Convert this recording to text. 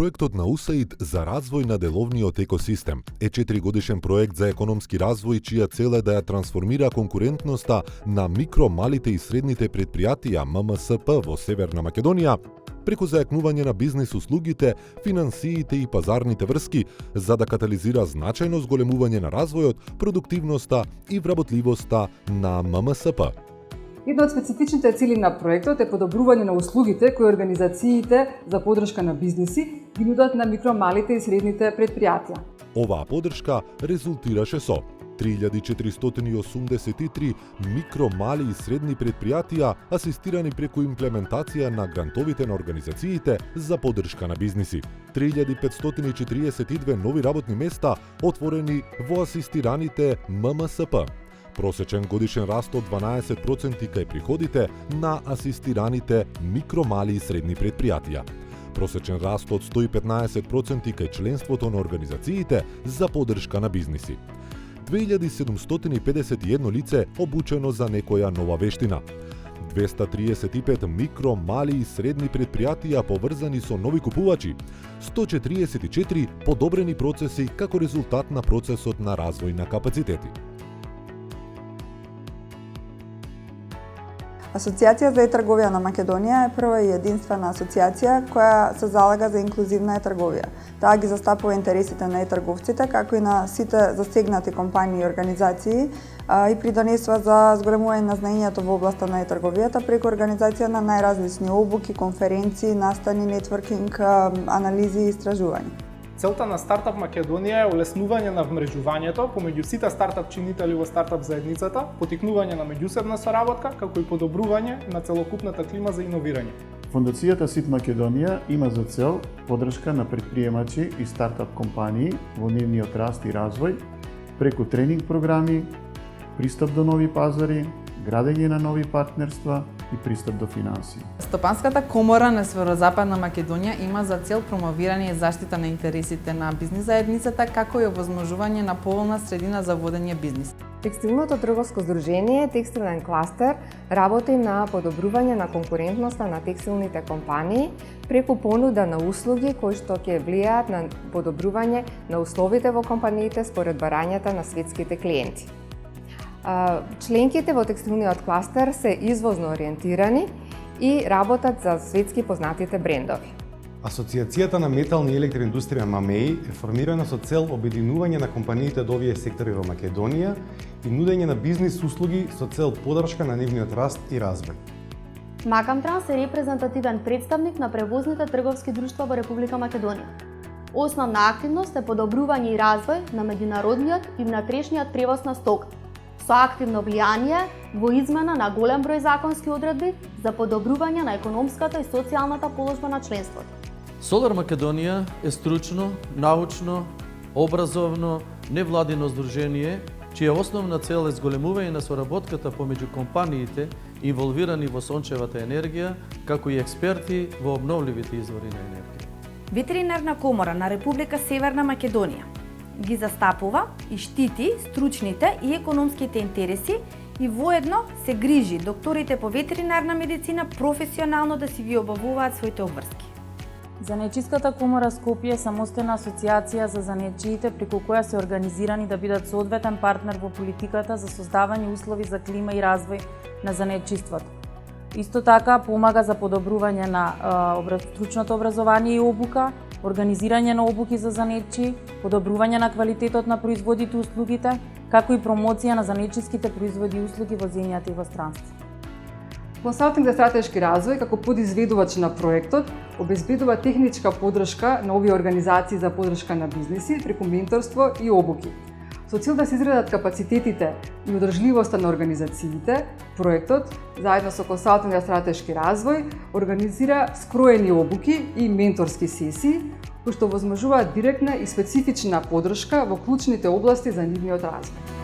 Проектот на USAID за развој на деловниот екосистем е 4-годишен проект за економски развој чија цел е да ја трансформира конкурентноста на микро, малите и средните предпријатија ММСП во Северна Македонија преку зајакнување на бизнис услугите, финансиите и пазарните врски, за да катализира значајно зголемување на развојот, продуктивноста и вработливоста на ММСП. Една од специфичните цели на проектот е подобрување на услугите кои организациите за поддршка на бизниси ги нудат на микро, малите и средните предпријатија. Оваа поддршка резултираше со 3483 микро, мали и средни предпријатија асистирани преку имплементација на грантовите на организациите за поддршка на бизниси, 3542 нови работни места отворени во асистираните ММСП, просечен годишен раст од 12% кај приходите на асистираните микро, мали и средни предпријатија, просечен раст од 115% кај членството на организациите за поддршка на бизниси, 2751 лице обучено за некоја нова вештина, 235 микро, мали и средни предпријатија поврзани со нови купувачи, 144 подобрени процеси како резултат на процесот на развој на капацитети. Асоцијација за e-трговија на Македонија е прва и единствена асоцијација која се залага за инклузивна e-трговија. Таа ги застапува интересите на e-трговците, како и на сите засегнати компании и организации и придонесува за зголемување на знаењето во областа на e-трговијата преку организација на најразлични обуки, конференции, настани, нетворкинг, анализи и истражувања. Целта на Стартап Македонија е олеснување на вмрежувањето помеѓу сите стартап чинители во стартап заедницата, потикнување на меѓусебна соработка, како и подобрување на целокупната клима за иновирање. Фондацијата СИТ Македонија има за цел поддршка на претприемачи и стартап компании во нивниот раст и развој преку тренинг програми, пристап до нови пазари, градење на нови партнерства и пристап до финансии. Стопанската комора на Северозападна Македонија има за цел промовирање и заштита на интересите на бизнис заедницата, како и овозможување на поволна средина за водење бизнис. Текстилното трговско здружение Текстилен кластер работи на подобрување на конкурентноста на текстилните компании преку понуда на услуги кои што ќе влијаат на подобрување на условите во компаниите според барањата на светските клиенти. Членките во текстилниот кластер се извозно ориентирани и работат за светски познатите брендови. Асоцијацијата на метална и електроиндустрија МАМЕИ е формирана со цел обединување на компаниите од овие сектори во Македонија и нудење на бизнис услуги со цел поддршка на нивниот раст и развој. Макамтранс е репрезентативен представник на превозните трговски друштва во Република Македонија. Основна активност е подобрување и развој на меѓународниот и внатрешниот превоз на стока, со активно влијание во измена на голем број законски одредби за подобрување на економската и социјалната положба на членството. Солар Македонија е стручно, научно, образовно, невладино здружение, чија основна цел е зголемување на соработката помеѓу компаниите инволвирани во сончевата енергија, како и експерти во обновливите извори на енергија. Ветеринарна комора на Република Северна Македонија ги застапува и штити стручните и економските интереси и воедно се грижи докторите по ветеринарна медицина професионално да си ги обавуваат своите обврски. Занечиската комора Скопје е самостојна асоцијација за занечиите преку која се организирани да бидат соодветен партнер во политиката за создавање услови за клима и развој на занечиството. Исто така помага за подобрување на стручното образование и обука, организирање на обуки за занечи, подобрување на квалитетот на производите и услугите, како и промоција на занечиските производи и услуги во земјата и во странство. Консалтинг за стратешки развој како подизведувач на проектот обезбедува техничка поддршка на овие организации за поддршка на бизниси преку менторство и обуки. Со цел да се изградат капацитетите и одржливоста на организациите, проектот, заедно со Консалтинг за стратешки развој, организира скроени обуки и менторски сесии, кои што овозможуваат директна и специфична поддршка во клучните области за нивниот развој.